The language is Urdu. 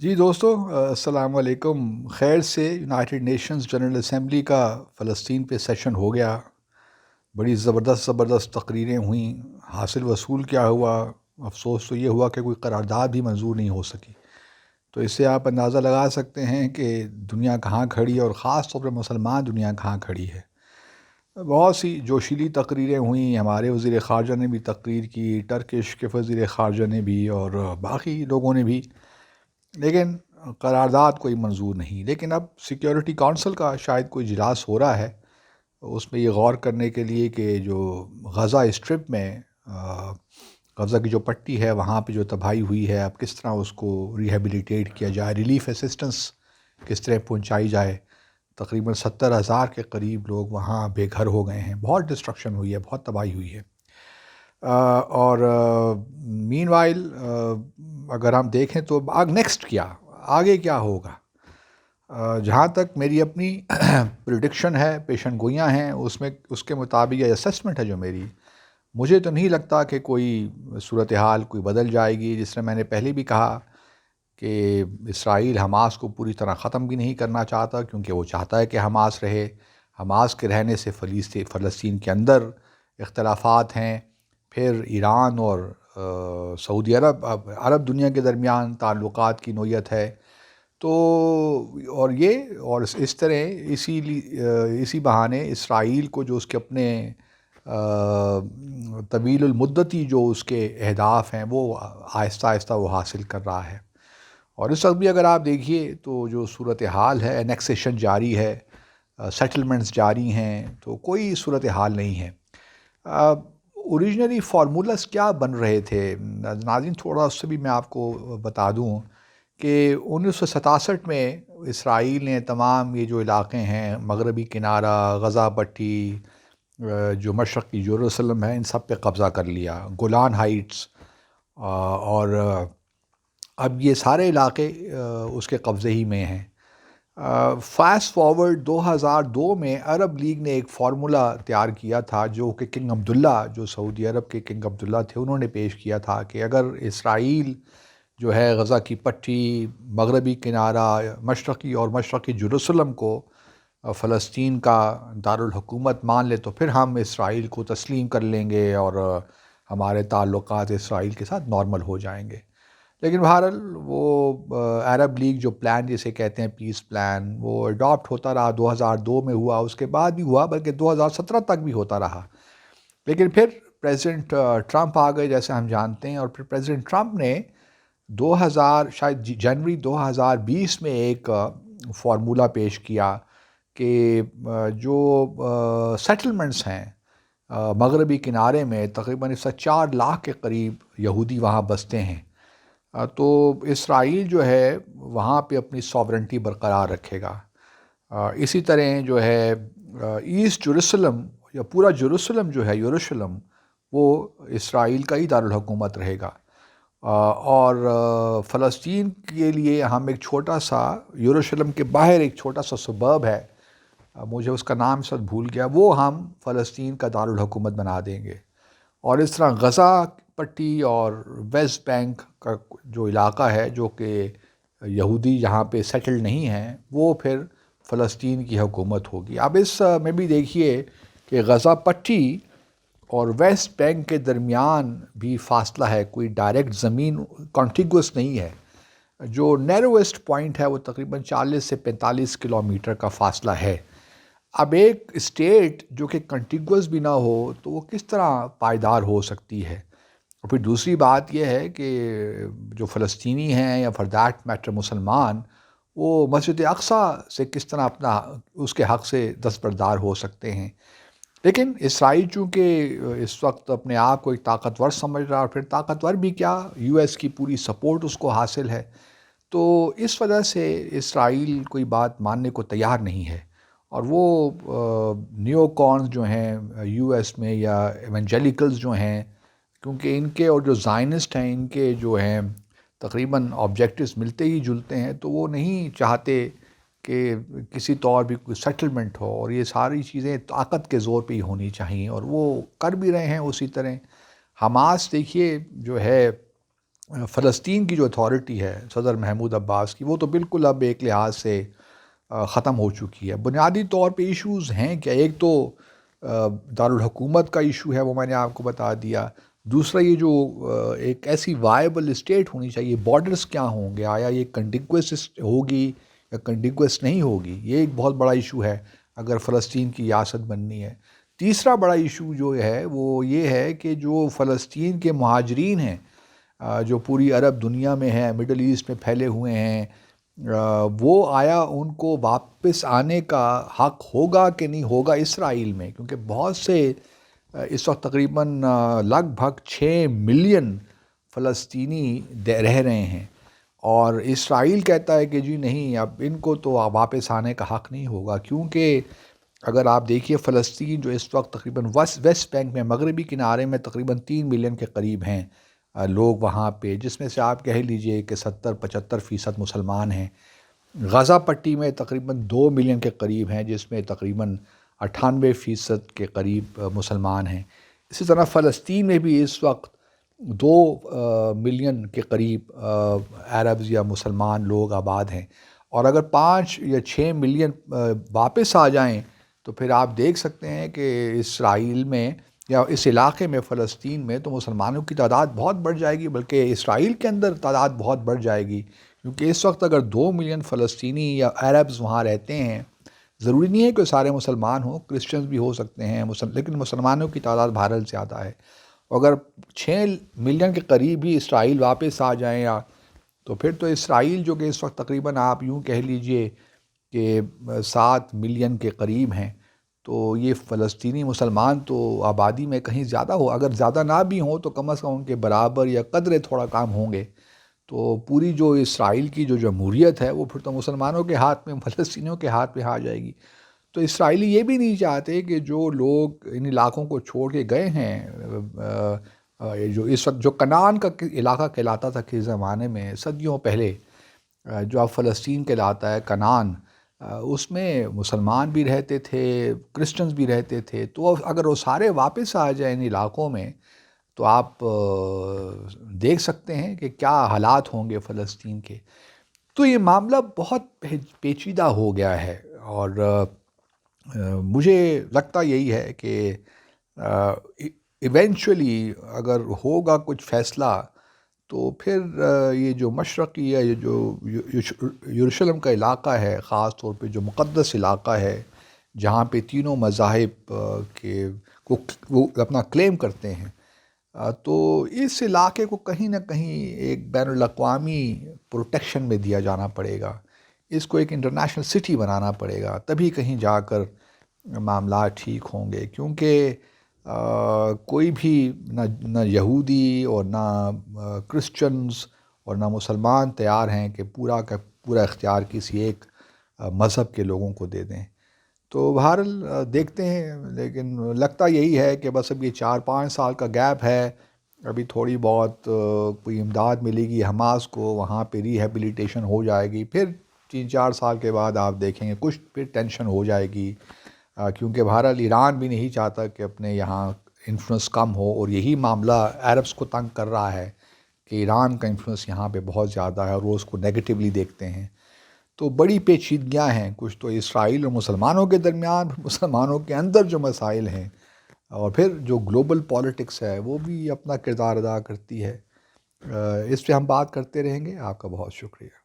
جی دوستو، السلام علیکم۔ خیر سے یونائٹڈ نیشنز جنرل اسمبلی کا فلسطین پہ سیشن ہو گیا۔ بڑی زبردست تقریریں ہوئیں۔ حاصل وصول کیا ہوا؟ افسوس تو یہ ہوا کہ کوئی قرارداد بھی منظور نہیں ہو سکی۔ تو اس سے آپ اندازہ لگا سکتے ہیں کہ دنیا کہاں کھڑی ہے، اور خاص طور پر مسلمان دنیا کہاں کھڑی ہے۔ بہت سی جوشیلی تقریریں ہوئیں، ہمارے وزیر خارجہ نے بھی تقریر کی، ٹرکش کے وزیر خارجہ نے بھی، اور باقی لوگوں نے بھی، لیکن قرارداد کوئی منظور نہیں۔ لیکن اب سیکیورٹی کونسل کا شاید کوئی اجلاس ہو رہا ہے، اس میں یہ غور کرنے کے لیے کہ جو غزہ اسٹرپ میں غزہ کی جو پٹی ہے وہاں پہ جو تباہی ہوئی ہے، اب کس طرح اس کو ریہیبلیٹیٹ کیا جائے، ریلیف اسسٹنس کس طرح پہنچائی جائے۔ تقریباً 70,000 کے قریب لوگ وہاں بے گھر ہو گئے ہیں، بہت ڈسٹرکشن ہوئی ہے، بہت تباہی ہوئی ہے۔ اور مین وائل اگر ہم دیکھیں تو نیکسٹ کیا، آگے کیا ہوگا؟ جہاں تک میری اپنی پریڈکشن ہے، پیشن گوئیاں ہیں، اس کے مطابق یہ اسسمنٹ ہے جو میری، مجھے تو نہیں لگتا کہ کوئی صورتحال کوئی بدل جائے گی۔ جس طرح میں نے پہلے بھی کہا کہ اسرائیل حماس کو پوری طرح ختم بھی نہیں کرنا چاہتا، کیونکہ وہ چاہتا ہے کہ حماس رہے۔ حماس کے رہنے سے فلسطین کے اندر اختلافات ہیں، پھر ایران اور سعودی عرب دنیا کے درمیان تعلقات کی نوعیت ہے۔ تو اور اس طرح اسی بہانے اسرائیل کو جو اس کے اپنے طویل المدتی جو اس کے اہداف ہیں وہ آہستہ آہستہ وہ حاصل کر رہا ہے۔ اور اس وقت بھی اگر آپ دیکھیے تو جو صورتحال ہے، انیکسیشن جاری ہے، سیٹلمنٹس جاری ہیں، تو کوئی صورتحال نہیں ہے۔ اوریجنلی فارمولاز کیا بن رہے تھے ناظرین، تھوڑا اس سے بھی میں آپ کو بتا دوں کہ 1967 میں اسرائیل نے تمام یہ جو علاقے ہیں، مغربی کنارہ، غزہ پٹی، جو مشرقی یروشلم ہے، ان سب پہ قبضہ کر لیا، گولان ہائٹس، اور اب یہ سارے علاقے اس کے قبضے ہی میں ہیں۔ فاسٹ فارورڈ 2002 میں عرب لیگ نے ایک فارمولا تیار کیا تھا، جو کہ کنگ عبداللہ، جو سعودی عرب کے کنگ عبداللہ تھے، انہوں نے پیش کیا تھا کہ اگر اسرائیل جو ہے غزہ کی پٹی، مغربی کنارہ، مشرقی یروشلم کو فلسطین کا دارالحکومت مان لے، تو پھر ہم اسرائیل کو تسلیم کر لیں گے اور ہمارے تعلقات اسرائیل کے ساتھ نارمل ہو جائیں گے۔ لیکن بہرحال وہ عرب لیگ جو پلان جسے کہتے ہیں پیس پلان، وہ اڈاپٹ ہوتا رہا، 2002 میں ہوا، اس کے بعد بھی ہوا، بلکہ 2017 تک بھی ہوتا رہا۔ لیکن پھر پریزیڈنٹ ٹرمپ آ گئے، جیسے ہم جانتے ہیں، اور پھر پریزیڈنٹ ٹرمپ نے شاید جنوری 2020 میں ایک فارمولا پیش کیا کہ جو سیٹلمنٹس ہیں مغربی کنارے میں، تقریباً 4 لاکھ کے قریب یہودی وہاں بستے ہیں، تو اسرائیل جو ہے وہاں پہ اپنی ساورنٹی برقرار رکھے گا۔ اسی طرح جو ہے ایسٹ جروسلم یا پورا جروسلم جو ہے، یروشلم، وہ اسرائیل کا ہی دارالحکومت رہے گا۔ اور فلسطین کے لیے ہم ایک چھوٹا سا، یروشلم کے باہر ایک چھوٹا سا سبرب ہے، مجھے اس کا نام سب بھول گیا، وہ ہم فلسطین کا دارالحکومت بنا دیں گے۔ اور اس طرح غزہ پٹی اور ویسٹ بینک کا جو علاقہ ہے، جو کہ یہودی یہاں پہ سیٹل نہیں ہیں، وہ پھر فلسطین کی حکومت ہوگی۔ اب اس میں بھی دیکھیے کہ غزہ پٹی اور ویسٹ بینک کے درمیان بھی فاصلہ ہے، کوئی ڈائریکٹ زمین کانٹیگوس نہیں ہے۔ جو نیروسٹ پوائنٹ ہے وہ تقریباً 40 سے 45 کلومیٹر کا فاصلہ ہے۔ اب ایک اسٹیٹ جو کہ کنٹیگوس بھی نہ ہو تو وہ کس طرح پائیدار ہو سکتی ہے؟ اور پھر دوسری بات یہ ہے کہ جو فلسطینی ہیں یا فار دیٹ میٹر مسلمان، وہ مسجد اقصیٰ سے کس طرح اس کے حق سے دستبردار ہو سکتے ہیں؟ لیکن اسرائیل چونکہ اس وقت اپنے آپ کو ایک طاقتور سمجھ رہا، اور پھر طاقتور بھی کیا، یو ایس کی پوری سپورٹ اس کو حاصل ہے، تو اس وجہ سے اسرائیل کوئی بات ماننے کو تیار نہیں ہے۔ اور وہ نیو کونز جو ہیں یو ایس میں، یا ایونجیلیکلز جو ہیں، کیونکہ ان کے اور جو زائنسٹ ہیں، ان کے جو ہیں تقریباً آبجیکٹیوز ملتے ہی جلتے ہیں، تو وہ نہیں چاہتے کہ کسی طور بھی کوئی سیٹلمنٹ ہو، اور یہ ساری چیزیں طاقت کے زور پہ ہی ہونی چاہیے، اور وہ کر بھی رہے ہیں اسی طرح۔ حماس دیکھیے جو ہے فلسطین کی جو اتھارٹی ہے صدر محمود عباس کی، وہ تو بالکل اب ایک لحاظ سے ختم ہو چکی ہے۔ بنیادی طور پہ ایشوز ہیں کیا، ایک تو دارالحکومت کا ایشو ہے، وہ میں نے آپ کو بتا دیا۔ دوسرا یہ جو ایک ایسی وائبل اسٹیٹ ہونی چاہیے، بارڈرز کیا ہوں گے، آیا یہ کنٹیگوس ہوگی یا کنٹیگوس نہیں ہوگی، یہ ایک بہت بڑا ایشو ہے اگر فلسطین کی ریاست بننی ہے۔ تیسرا بڑا ایشو جو ہے وہ یہ ہے کہ جو فلسطین کے مہاجرین ہیں جو پوری عرب دنیا میں ہیں، مڈل ایسٹ میں پھیلے ہوئے ہیں، وہ آیا ان کو واپس آنے کا حق ہوگا کہ نہیں ہوگا اسرائیل میں، کیونکہ بہت سے اس وقت تقریباً لگ بھگ 6 ملین فلسطینی رہ رہے ہیں، اور اسرائیل کہتا ہے کہ جی نہیں، اب ان کو تو واپس آنے کا حق نہیں ہوگا، کیونکہ اگر آپ دیکھیے فلسطین جو اس وقت تقریباً ویسٹ بینک میں، مغربی کنارے میں تقریباً 3 ملین کے قریب ہیں لوگ وہاں پہ، جس میں سے آپ کہہ لیجئے کہ 70-75% مسلمان ہیں۔ غزہ پٹی میں تقریباً 2 ملین کے قریب ہیں، جس میں تقریباً 98% کے قریب مسلمان ہیں۔ اسی طرح فلسطین میں بھی اس وقت 2 ملین کے قریب عربز یا مسلمان لوگ آباد ہیں، اور اگر 5 یا 6 ملین واپس آ جائیں تو پھر آپ دیکھ سکتے ہیں کہ اسرائیل میں یا اس علاقے میں، فلسطین میں، تو مسلمانوں کی تعداد بہت بڑھ جائے گی، بلکہ اسرائیل کے اندر تعداد بہت بڑھ جائے گی، کیونکہ اس وقت اگر 2 ملین فلسطینی یا عربز وہاں رہتے ہیں، ضروری نہیں ہے کہ سارے مسلمان ہوں، کرسچنز بھی ہو سکتے ہیں، لیکن مسلمانوں کی تعداد بہرحال زیادہ ہے۔ اگر 6 ملین کے قریب ہی اسرائیل واپس آ جائیں تو پھر تو اسرائیل جو کہ اس وقت تقریباً آپ یوں کہہ لیجئے کہ 7 ملین کے قریب ہیں، تو یہ فلسطینی مسلمان تو آبادی میں کہیں زیادہ ہو، اگر زیادہ نہ بھی ہوں تو کم از کم ان کے برابر یا قدرے تھوڑا کام ہوں گے، تو پوری جو اسرائیل کی جو جمہوریت ہے وہ پھر تو مسلمانوں کے ہاتھ میں، فلسطینیوں کے ہاتھ میں آ جائے گی۔ تو اسرائیلی یہ بھی نہیں چاہتے کہ جو لوگ ان علاقوں کو چھوڑ کے گئے ہیں، جو اس وقت جو کنعان کا علاقہ کہلاتا تھا کس زمانے میں، صدیوں پہلے، جو اب فلسطین کہلاتا ہے، کنعان، اس میں مسلمان بھی رہتے تھے، کرسچنز بھی رہتے تھے، تو اگر وہ سارے واپس آ جائیں ان علاقوں میں تو آپ دیکھ سکتے ہیں کہ کیا حالات ہوں گے فلسطین کے۔ تو یہ معاملہ بہت پیچیدہ ہو گیا ہے، اور مجھے لگتا یہی ہے کہ ایونچولی اگر ہوگا کچھ فیصلہ تو پھر یہ جو مشرقی ہے، یہ جو یروشلم کا علاقہ ہے، خاص طور پہ جو مقدس علاقہ ہے جہاں پہ تینوں مذاہب کے وہ اپنا کلیم کرتے ہیں، تو اس علاقے کو کہیں نہ کہیں ایک بین الاقوامی پروٹیکشن میں دیا جانا پڑے گا، اس کو ایک انٹرنیشنل سٹی بنانا پڑے گا، تبھی کہیں جا کر معاملات ٹھیک ہوں گے، کیونکہ کوئی بھی نہ یہودی اور نہ کرسچنز اور نہ مسلمان تیار ہیں کہ پورا کا پورا اختیار کسی ایک مذہب کے لوگوں کو دے دیں۔ تو بہرحال دیکھتے ہیں، لیکن لگتا یہی ہے کہ بس اب یہ 4-5 سال کا گیپ ہے، ابھی تھوڑی بہت کوئی امداد ملے گی حماس کو، وہاں پہ ریہیبلیٹیشن ہو جائے گی، پھر 3-4 سال کے بعد آپ دیکھیں گے کچھ پھر ٹینشن ہو جائے گی، کیونکہ بہرحال ایران بھی نہیں چاہتا کہ اپنے یہاں انفلوئنس کم ہو، اور یہی معاملہ عربز کو تنگ کر رہا ہے کہ ایران کا انفلوئنس یہاں پہ بہت زیادہ ہے اور وہ اس کو نیگیٹیولی دیکھتے ہیں۔ تو بڑی پیچیدگیاں ہیں، کچھ تو اسرائیل اور مسلمانوں کے درمیان، مسلمانوں کے اندر جو مسائل ہیں، اور پھر جو گلوبل پالیٹکس ہے وہ بھی اپنا کردار ادا کرتی ہے۔ اس پہ ہم بات کرتے رہیں گے۔ آپ کا بہت شکریہ۔